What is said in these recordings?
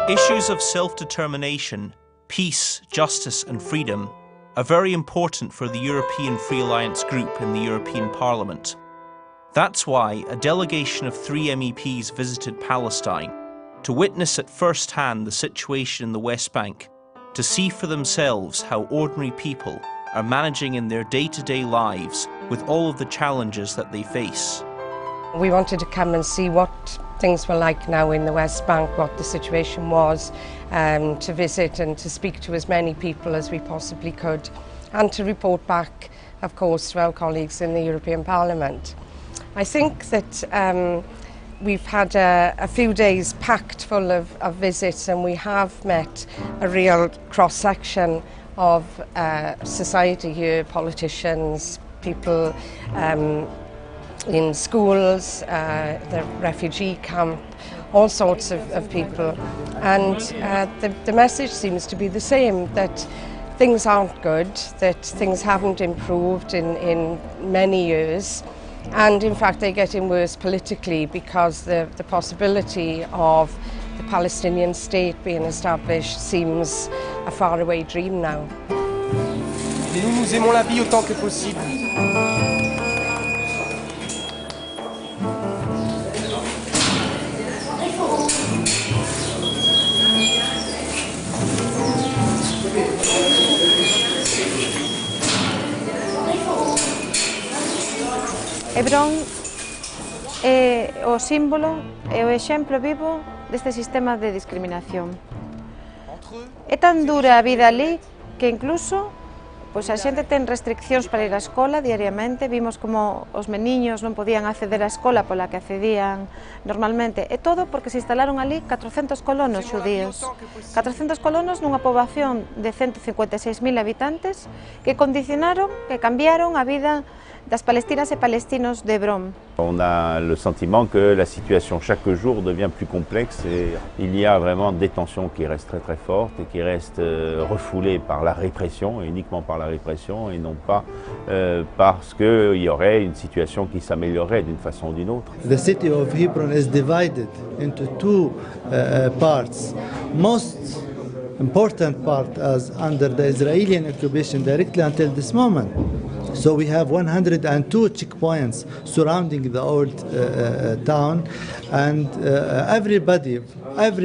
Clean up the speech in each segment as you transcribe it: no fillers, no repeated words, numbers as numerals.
Issues of self-determination, peace, justice and freedom are very important for the European Free Alliance group in the European Parliament. That's why a delegation of 3 MEPs visited Palestine to witness at first hand the situation in the West Bank, to see for themselves how ordinary people are managing in their day-to-day lives with all of the challenges that they face. We wanted to come and see what things were like now in the West Bank, what the situation was, to visit and to speak to as many people as we possibly could, and to report back, of course, to our colleagues in the European Parliament. I think that we've had a few days packed full of visits, and we have met a real cross-section of society here, politicians, people in schools, the refugee camp, all sorts of people. And the message seems to be the same, that things aren't good, that things haven't improved in many years. And in fact, they're getting worse politically, because the possibility of the Palestinian state being established seems a faraway dream now. Nous aimons la vie autant que possible. Hebrón é o símbolo e o exemplo vivo deste sistema de discriminación. É tan dura a vida ali que incluso pois a xente ten restriccións para ir á escola diariamente. Vimos como os meniños non podían acceder á escola pola que accedían normalmente. E todo porque se instalaron ali 400 colonos xudíos. 400 colonos nunha poboación de 156.000 habitantes que condicionaron, que cambiaron a vida das palestinas et palestinos d'Hébron. On a le sentiment que la situation chaque jour devient plus complexe et il y a vraiment des tensions qui restent très fortes et qui restent refoulées par la répression, et uniquement par la répression, et non pas parce qu'il y aurait une situation qui s'améliorerait d'une façon ou d'une autre. The city of Hebron is divided into 2 parts. Most important part as under the Israeli occupation directly until this moment. So we have 102 checkpoints surrounding the old town, and every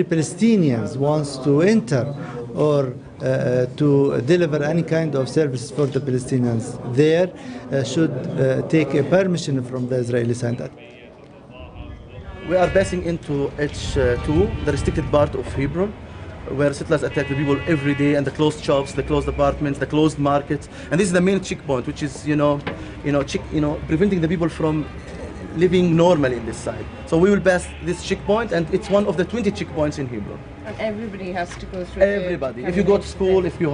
Palestinian wants to enter or to deliver any kind of services for the Palestinians there should take a permission from the Israeli side. We are passing into H2, the restricted part of Hebron, where settlers attack the people every day, and the closed shops, the closed apartments, the closed markets, and this is the main checkpoint, which is preventing the people from living normally in this side. So we will pass this checkpoint, and it's one of the 20 checkpoints in Hebron. And everybody has to go through. Everybody. If you go to school, if you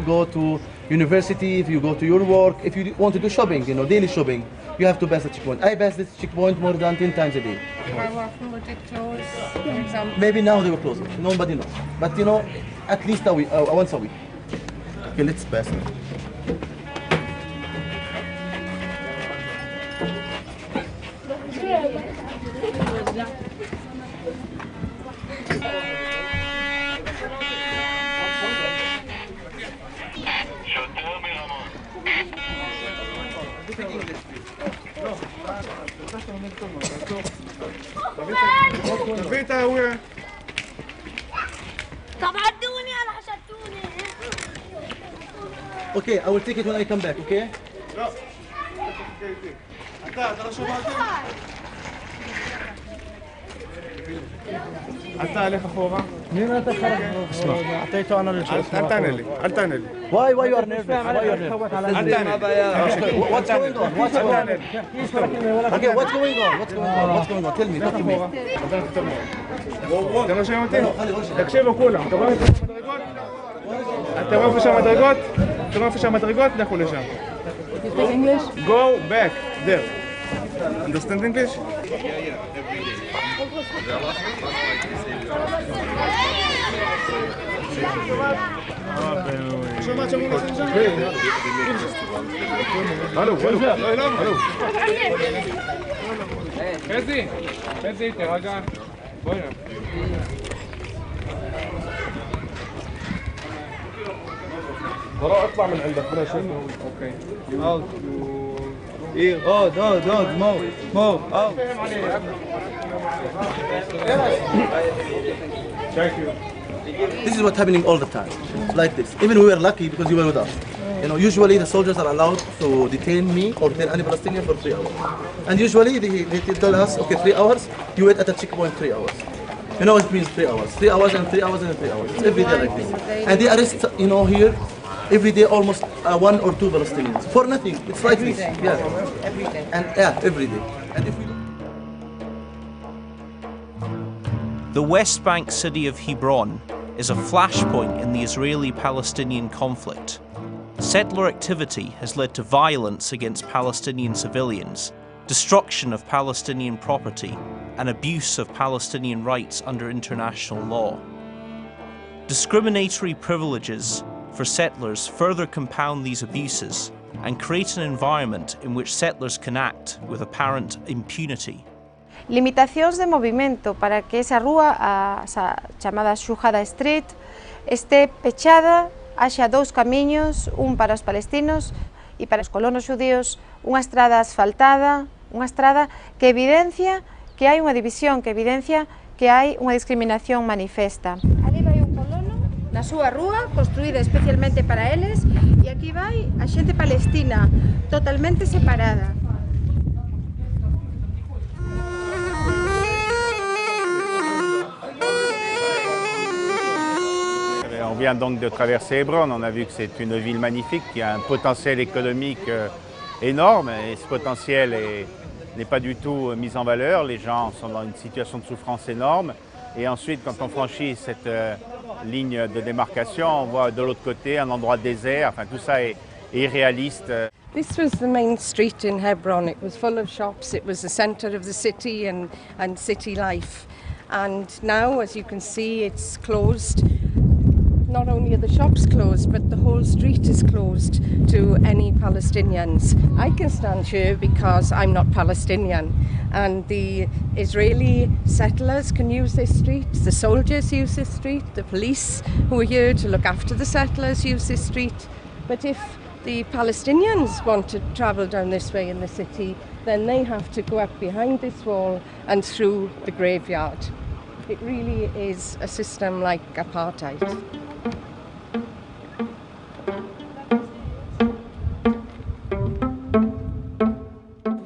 go to university, if you go to your work, if you want to do shopping, daily shopping, you have to pass the checkpoint. I pass this checkpoint more than 10 times a day. How often would it close, for example? Maybe now they will close it. Nobody knows. But at least a week, once a week. Okay, let's pass it. Okay, I will take it when I come back, okay? انت عليك اخوها مين انت اسمع اعطيته انا انت لي Why you are nervous? Why you are nervous? What's going on? Okay, what's going on? Tell me, talk to me. تمام شو قلت تكشفوا كلهم انت واقف في المدرجات تمام في المدرجات دخل لشام. English? Go back there. Understand English? Allô. Vas-y, t'es regarde. Voilà. براء اطلع من عندك بلا شيء. اوكي. Out. Out. Move. Out. Thank you. This is what's happening all the time, like this. Even we were lucky because you were with us. You know, usually the soldiers are allowed to detain me or detain any Palestinian for 3 hours. And usually they tell us, okay, 3 hours, you wait at a checkpoint 3 hours. You know, it means 3 hours. 3 hours and 3 hours and 3 hours. It's every day like this. And they arrest, you know, here, every day almost 1 or 2 Palestinians. For nothing. It's like Every this. day. Yeah. Every day. And yeah, every day. And if we The West Bank city of Hebron is a flashpoint in the Israeli-Palestinian conflict. Settler activity has led to violence against Palestinian civilians, destruction of Palestinian property, and abuse of Palestinian rights under international law. Discriminatory privileges for settlers further compound these abuses and create an environment in which settlers can act with apparent impunity. Limitacións de movimento para que esa rúa, a chamada Shuhada Street, este pechada, haxa 2 camiños, un para os palestinos e para os colonos xudíos, unha estrada asfaltada, unha estrada que evidencia que hai unha división, que evidencia que hai unha discriminación manifesta. Ali vai un colono na súa rúa, construída especialmente para eles, e aquí vai a xente palestina, totalmente separada. On vient donc de traverser Hébron, on a vu que c'est une ville magnifique qui a un potentiel économique énorme et ce potentiel n'est pas du tout mis en valeur. Les gens sont dans une situation de souffrance énorme et ensuite quand on franchit cette ligne de démarcation, on voit de l'autre côté un endroit désert, enfin tout ça est irréaliste. This was the main street in Hebron. It was full of shops. It was the centre of the city and city life. And now, as you can see, it's closed. Not only are the shops closed, but the whole street is closed to any Palestinians. I can stand here because I'm not Palestinian, and the Israeli settlers can use this street, the soldiers use this street, the police who are here to look after the settlers use this street. But if the Palestinians want to travel down this way in the city, then they have to go up behind this wall and through the graveyard. It really is a system like apartheid.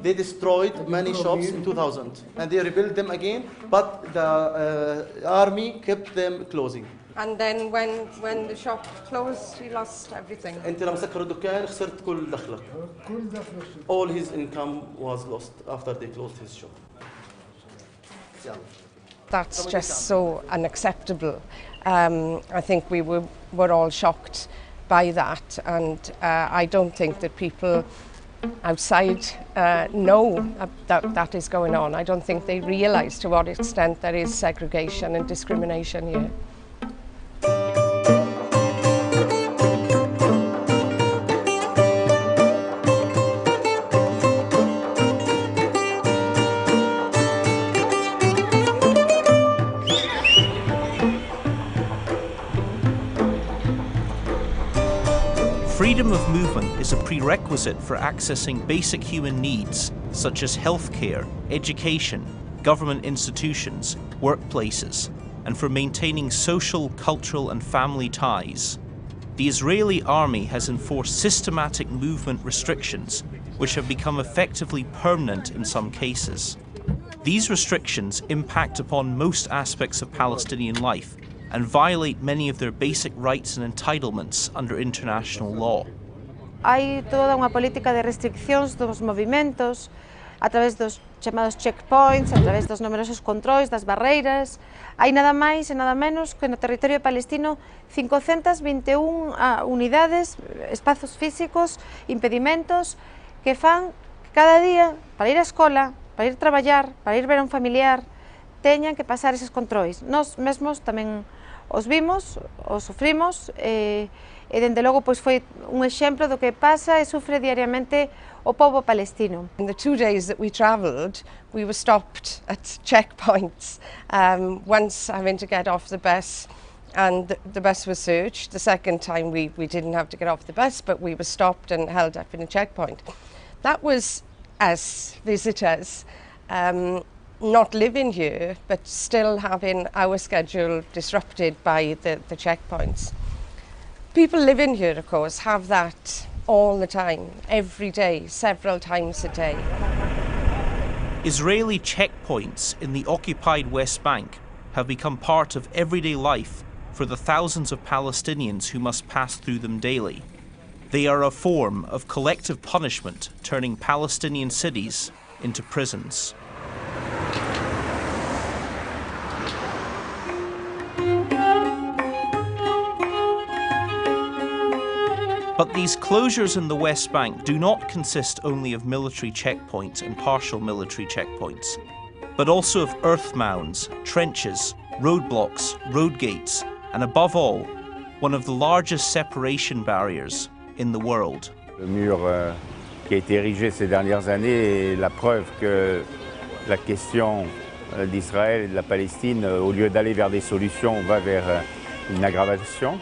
They destroyed many shops in 2000 and they rebuilt them again, but the army kept them closing. And then when the shop closed, he lost everything. انت لما سكروا الدكان خسرت كل دخلك. All his income was lost after they closed his shop. That's just so unacceptable. I think we were all shocked by that, and I don't think that people outside know that is going on. I don't think they realise to what extent there is segregation and discrimination here. Freedom of movement is a prerequisite for accessing basic human needs such as healthcare, education, government institutions, workplaces, and for maintaining social, cultural, and family ties. The Israeli army has enforced systematic movement restrictions, which have become effectively permanent in some cases. These restrictions impact upon most aspects of Palestinian life and violate many of their basic rights and entitlements under international law. Hai toda unha política de restriccións dos movimentos a través dos chamados checkpoints, a través dos numerosos controis, das barreiras. Hai nada máis e nada menos que no territorio palestino 521 unidades, espazos físicos, impedimentos que fan que cada día, para ir á escola, para ir traballar, para ir ver a un familiar, teñan que pasar eses controis. Nós mesmos tamén os vimos, os sufrimos, e dende logo pois foi un exemplo do que pasa e sufre diariamente o povo palestino. In the 2 days that we travelled, we were stopped at checkpoints. Once having to get off the bus, and the bus was searched. The second time we didn't have to get off the bus, but we were stopped and held up in a checkpoint. That was us, visitors, not living here, but still having our schedule disrupted by the checkpoints. People living here, of course, have that all the time, every day, several times a day. Israeli checkpoints in the occupied West Bank have become part of everyday life for the thousands of Palestinians who must pass through them daily. They are a form of collective punishment, turning Palestinian cities into prisons. But these closures in the West Bank do not consist only of military checkpoints and partial military checkpoints, but also of earth mounds, trenches, roadblocks, road gates, and above all, one of the largest separation barriers in the world. Le mur qui a été érigé ces dernières années est la preuve que la question d'Israël et de la Palestine, au lieu d'aller vers des solutions, va vers une aggravation.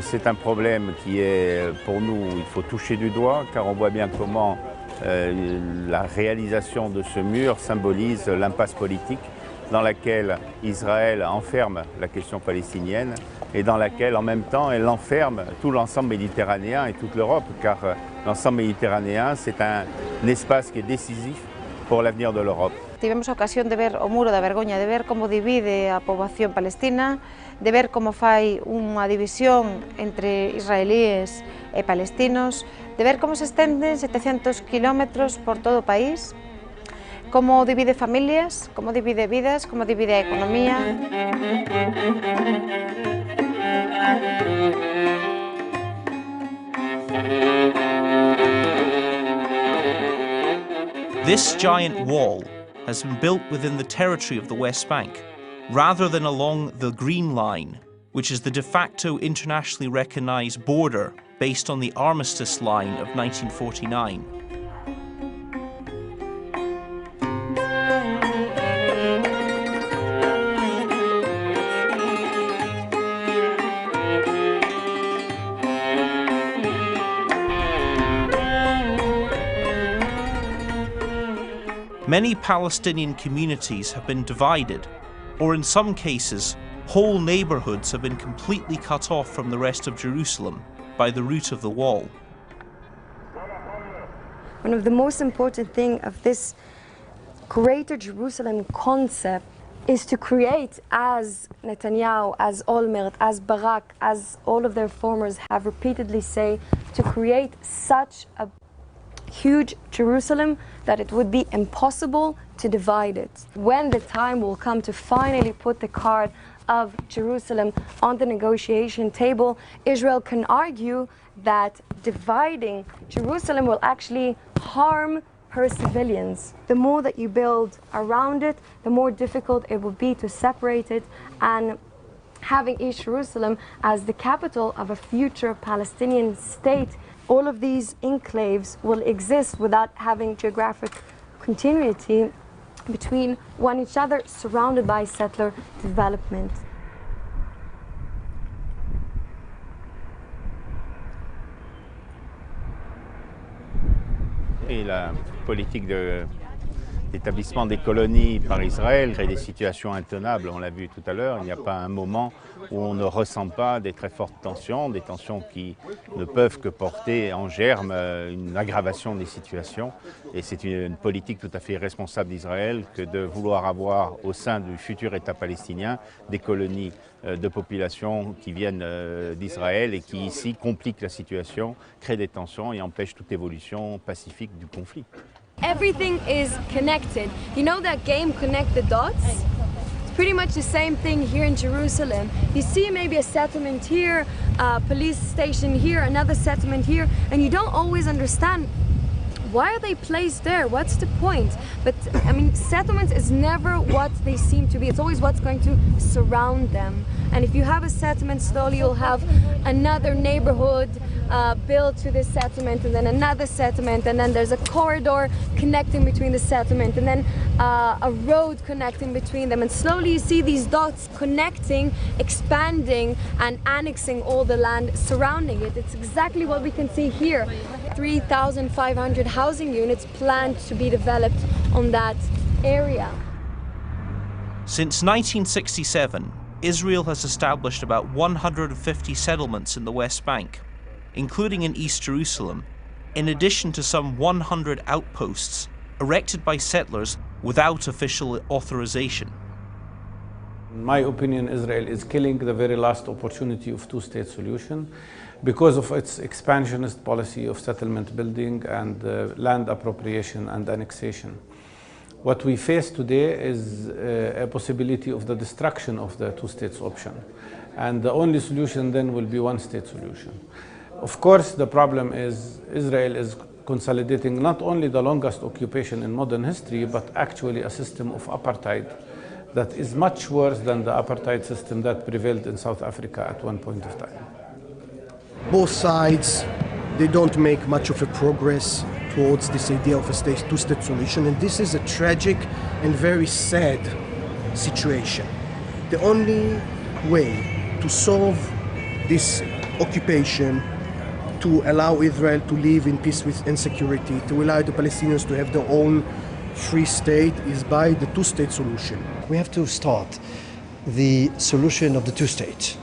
C'est un problème qui est, pour nous, il faut toucher du doigt, car on voit bien comment la réalisation de ce mur symbolise l'impasse politique dans laquelle Israël enferme la question palestinienne et dans laquelle, en même temps, elle enferme tout l'ensemble méditerranéen et toute l'Europe, car l'ensemble méditerranéen, c'est un espace qui est décisif pour l'avenir de l'Europe. Tivemos a ocasión de ver o muro da vergoña, de ver como divide a poboación palestina, de ver como fai unha división entre israelíes e palestinos, de ver como se estenden 700 kilómetros por todo o país, como divide familias, como divide vidas, como divide a economía. This giant wall has been built within the territory of the West Bank, rather than along the Green Line, which is the de facto internationally recognized border based on the Armistice Line of 1949. Many Palestinian communities have been divided, or in some cases, whole neighborhoods have been completely cut off from the rest of Jerusalem by the route of the wall. One of the most important things of this Greater Jerusalem concept is to create, as Netanyahu, as Olmert, as Barak, as all of their formers have repeatedly said, to create such a huge Jerusalem that it would be impossible to divide it. When the time will come to finally put the card of Jerusalem on the negotiation table, Israel can argue that dividing Jerusalem will actually harm her civilians. The more that you build around it, the more difficult it will be to separate it, and having East Jerusalem as the capital of a future Palestinian state, all of these enclaves will exist without having geographic continuity between one each other, surrounded by settler development. Et la politique d'établissement des colonies par Israël crée des situations intenables, on l'a vu tout à l'heure. Il n'y a pas un moment où on ne ressent pas des très fortes tensions, des tensions qui ne peuvent que porter en germe une aggravation des situations. Et c'est une politique tout à fait irresponsable d'Israël que de vouloir avoir au sein du futur État palestinien des colonies de population qui viennent d'Israël et qui ici compliquent la situation, créent des tensions et empêchent toute évolution pacifique du conflit. Everything is connected. You know that game, Connect the Dots? It's pretty much the same thing here in Jerusalem. You see maybe a settlement here, a police station here, another settlement here, and you don't always understand why are they placed there? What's the point? But I mean, settlements is never what they seem to be. It's always what's going to surround them. And if you have a settlement, slowly you'll have another neighborhood built to this settlement, and then another settlement, and then there's a corridor connecting between the settlement, and then a road connecting between them. And slowly you see these dots connecting, expanding, and annexing all the land surrounding it. It's exactly what we can see here. 3,500 housing units planned to be developed on that area. Since 1967, Israel has established about 150 settlements in the West Bank, including in East Jerusalem, in addition to some 100 outposts erected by settlers without official authorization. In my opinion, Israel is killing the very last opportunity of two-state solution because of its expansionist policy of settlement building and land appropriation and annexation. What we face today is a possibility of the destruction of the two-states option. And the only solution then will be one-state solution. Of course, the problem is Israel is consolidating not only the longest occupation in modern history, but actually a system of apartheid that is much worse than the apartheid system that prevailed in South Africa at one point of time. Both sides, they don't make much of a progress towards this idea of a two-state solution, and this is a tragic and very sad situation. The only way to solve this occupation, to allow Israel to live in peace and security, to allow the Palestinians to have their own free state, is by the two-state solution. We have to start the solution of the two-state.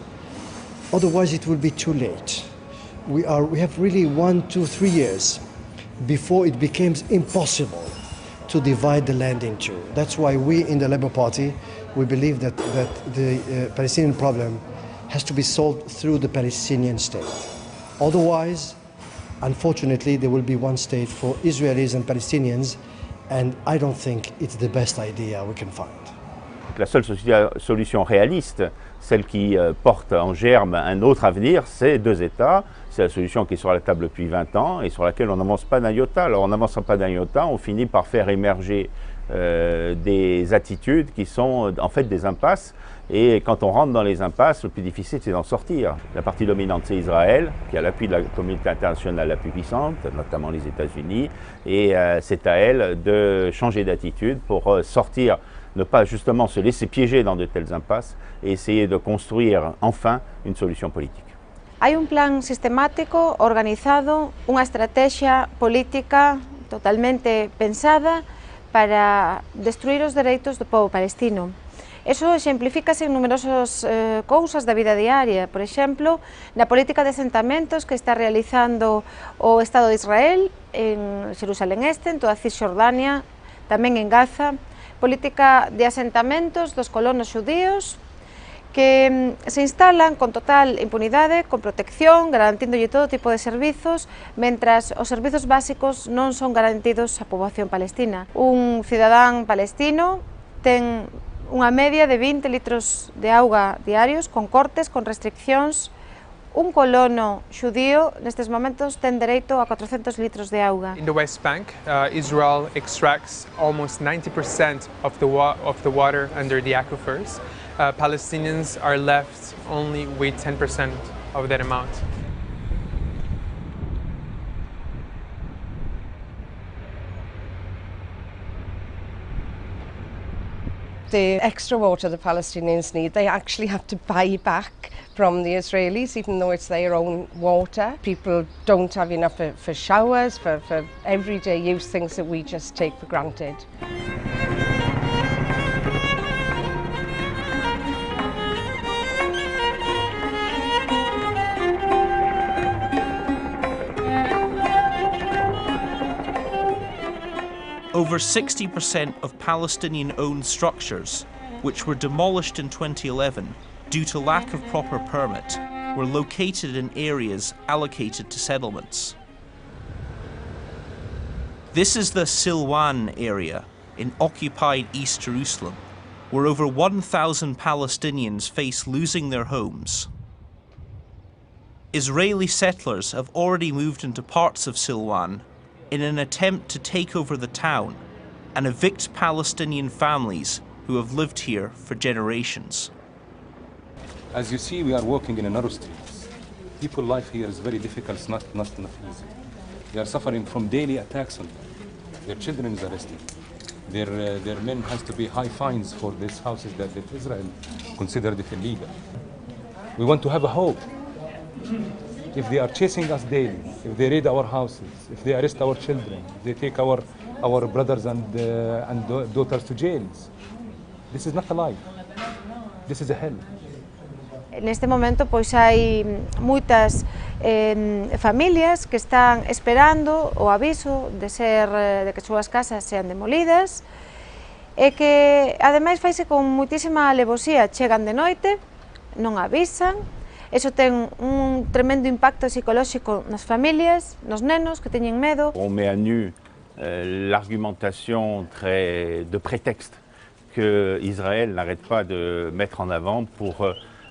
Otherwise it will be too late. We have really 1, 2, 3 years before it becomes impossible to divide the land in two. That's why we in the Labour Party, we believe that the Palestinian problem has to be solved through the Palestinian state. Otherwise, unfortunately, there will be one state for Israelis and Palestinians, and I don't think it's the best idea we can find. La seule solution réaliste, celle qui porte en germe un autre avenir, c'est deux États. C'est la solution qui est sur la table depuis 20 ans et sur laquelle on n'avance pas d'un iota. Alors en n'avançant pas d'un iota, on finit par faire émerger des attitudes qui sont en fait des impasses. Et quand on rentre dans les impasses, le plus difficile c'est d'en sortir. La partie dominante c'est Israël, qui a l'appui de la communauté internationale la plus puissante, notamment les États-Unis. Et c'est à elle de changer d'attitude pour sortir, ne pas justement se laisser piéger dans de telles impasses et essayer de construire enfin une solution politique. Hai un plan sistemático, organizado, unha estrategia política totalmente pensada para destruir os dereitos do povo palestino. Eso exemplifícase en numerosas cousas da vida diaria, por exemplo, na política de asentamentos que está realizando o Estado de Israel en Jerusalén Este, en toda Cisjordania, tamén en Gaza, política de asentamentos dos colonos xudíos que se instalan con total impunidade, con protección, garantíndolle todo tipo de servizos, mentras os servizos básicos non son garantidos á poboación palestina. Un cidadán palestino ten unha media de 20 litros de auga diarios, con cortes, con restriccións. Un colono xudío nestes momentos ten dereito a 400 litros de auga. In the West Bank, Israel extracts almost 90% of the water under the aquifers. Palestinians are left only with 10% of that amount. The extra water the Palestinians need, they actually have to buy back from the Israelis, even though it's their own water. People don't have enough for showers, for everyday use, things that we just take for granted. Over 60% of Palestinian-owned structures, which were demolished in 2011 due to lack of proper permit, were located in areas allocated to settlements. This is the Silwan area in occupied East Jerusalem, where over 1,000 Palestinians face losing their homes. Israeli settlers have already moved into parts of Silwan, in an attempt to take over the town and evict Palestinian families who have lived here for generations. As you see, we are walking in a narrow street. People's life here is very difficult, it's not easy. They are suffering from daily attacks on them. Their children is arrested. Their men has to pay high fines for these houses that Israel considered it illegal. We want to have a hope. If they are chasing us daily, if they raid our houses, if they arrest our children, if they take our brothers and daughters to jails, this is not a life. This is a hell. Neste momento pois hai moitas familias que están esperando o aviso de que as súas casas sean demolidas e que ademais faise con moitísima alevosía, chegan de noite, non avisan, eso ten un tremendo impacto psicolóxico nas familias, nos nenos que teñen medo. On met à nu l'argumentation de prétexte que Israël n'arrête pas de mettre en avant pour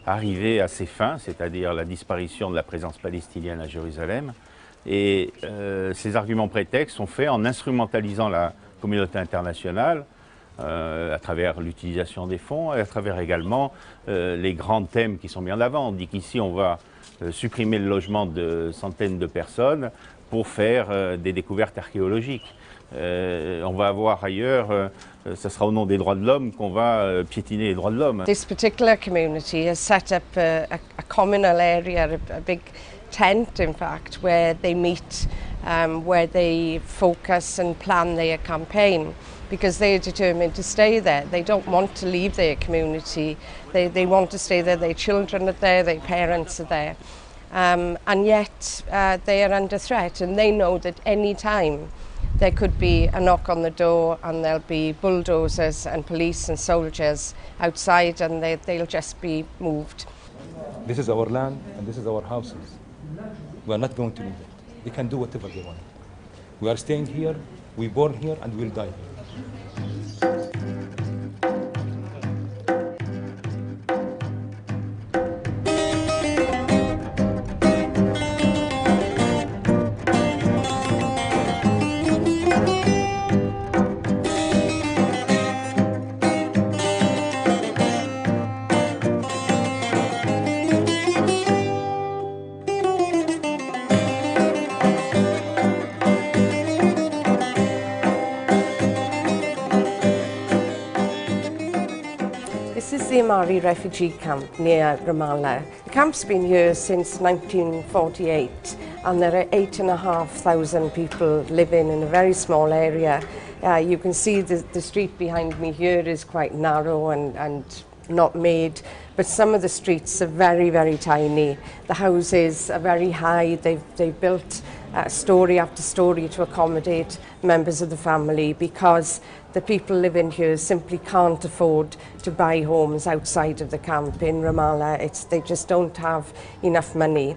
arriver à ses fins, c'est-à-dire la disparition de la présence palestinienne à Jérusalem. Et ces arguments prétextes sont faits en instrumentalisant la communauté internationale à travers l'utilisation des fonds et à travers également les grands thèmes qui sont mis en avant. On dit qu'ici on va supprimer le logement de centaines de personnes pour faire des découvertes archéologiques. On va avoir ailleurs, ce sera au nom des droits de l'homme qu'on va piétiner les droits de l'homme. This particular community has set up a communal area, a big tent in fact, where they meet, where they focus and plan their campaign, because they're determined to stay there. They don't want to leave their community. They want to stay there. Their children are there, their parents are there. And yet they are under threat, and they know that any time there could be a knock on the door and there'll be bulldozers and police and soldiers outside, and they'll just be moved. This is our land and this is our houses. We are not going to leave it. They can do whatever they want. We are staying here, we born here, and we'll die here. This is the Amari refugee camp near Ramallah. The camp's been here since 1948, and there are 8,500 people living in a very small area. You can see the street behind me here is quite narrow and not made, but some of the streets are very, very tiny. The houses are very high. They've built story after story to accommodate members of the family, because the people living here simply can't afford to buy homes outside of the camp in Ramallah. They just don't have enough money.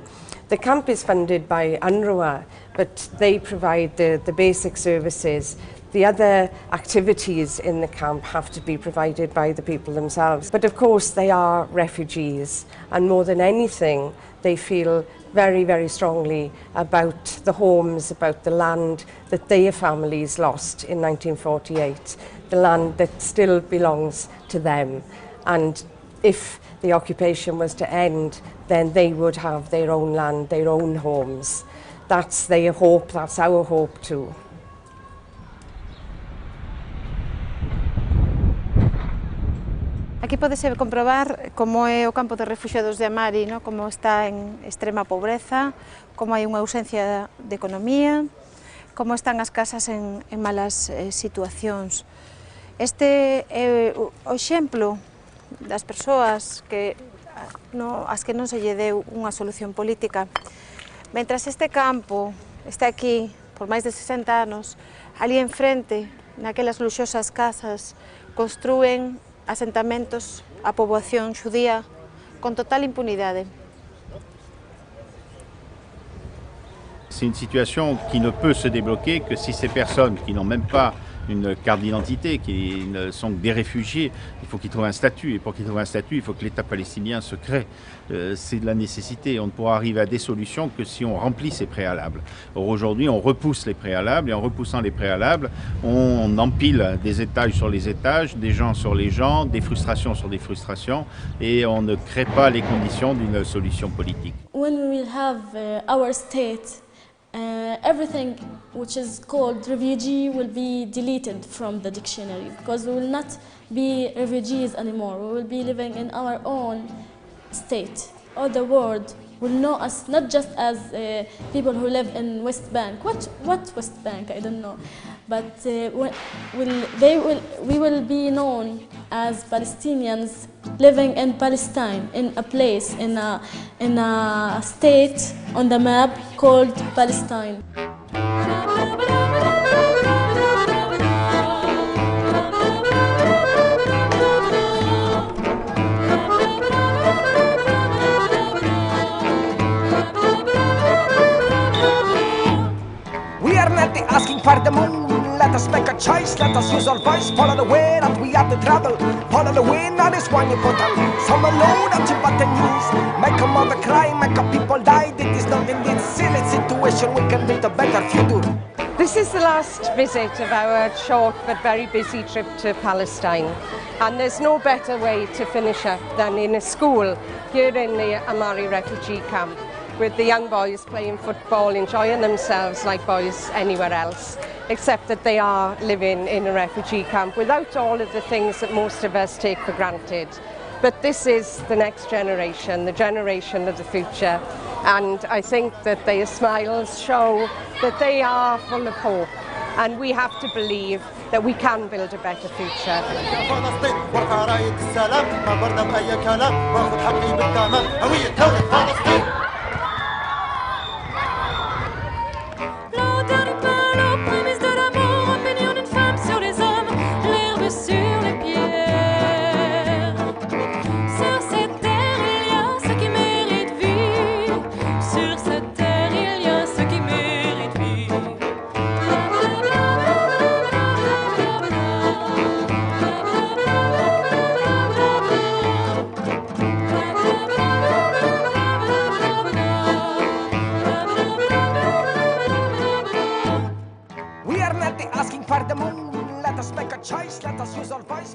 The camp is funded by UNRWA, but they provide the basic services. The other activities in the camp have to be provided by the people themselves. But of course they are refugees, and more than anything they feel very, very strongly about the homes, about the land that their families lost in 1948, the land that still belongs to them. And if the occupation was to end, then they would have their own land, their own homes. That's their hope, that's our hope too. Aquí podese comprobar como é o campo de refugiados de Amari, ¿no? Como está en extrema pobreza, como hai unha ausencia de economía, como están as casas en malas situacións. Este é o exemplo das persoas as que non se lle deu unha solución política. Mentras este campo está aquí por máis de 60 anos, ali enfrente, naquelas luxosas casas, construen asentamentos a poboación xudía con total impunidade. C'est une situation qui ne peut se débloquer que si ces personnes qui n'ont même pas une carte d'identité, qui ne sont que des réfugiés. Il faut qu'ils trouvent un statut. Et pour qu'ils trouvent un statut, il faut que l'État palestinien se crée. C'est de la nécessité. On ne pourra arriver à des solutions que si on remplit ces préalables. Or, aujourd'hui, on repousse les préalables. Et en repoussant les préalables, on empile des étages sur les étages, des gens sur les gens, des frustrations sur des frustrations. Et on ne crée pas les conditions d'une solution politique. When we will have our state, everything which is called refugee will be deleted from the dictionary, because we will not be refugees anymore. We will be living in our own state. All the world will know us not just as people who live in West Bank. What West Bank? I don't know. But we will be known as Palestinians living in Palestine, in a place, in a state on the map called Palestine. We are not asking for the moon. Let us make a choice, let us use our voice. Follow the way that we have to travel. Follow the way, not is one important. Some alone that you but the news. Make a mother cry, make a people die. It is not in this silly situation. We can build a better future. This is the last visit of our short but very busy trip to Palestine. And there's no better way to finish up than in a school here in the Amari refugee camp, with the young boys playing football, enjoying themselves like boys anywhere else, except that they are living in a refugee camp without all of the things that most of us take for granted. But this is the next generation, the generation of the future, and I think that their smiles show that they are full of hope, and we have to believe that we can build a better future. We are not asking for the moon. Let us make a choice, let us use our voice.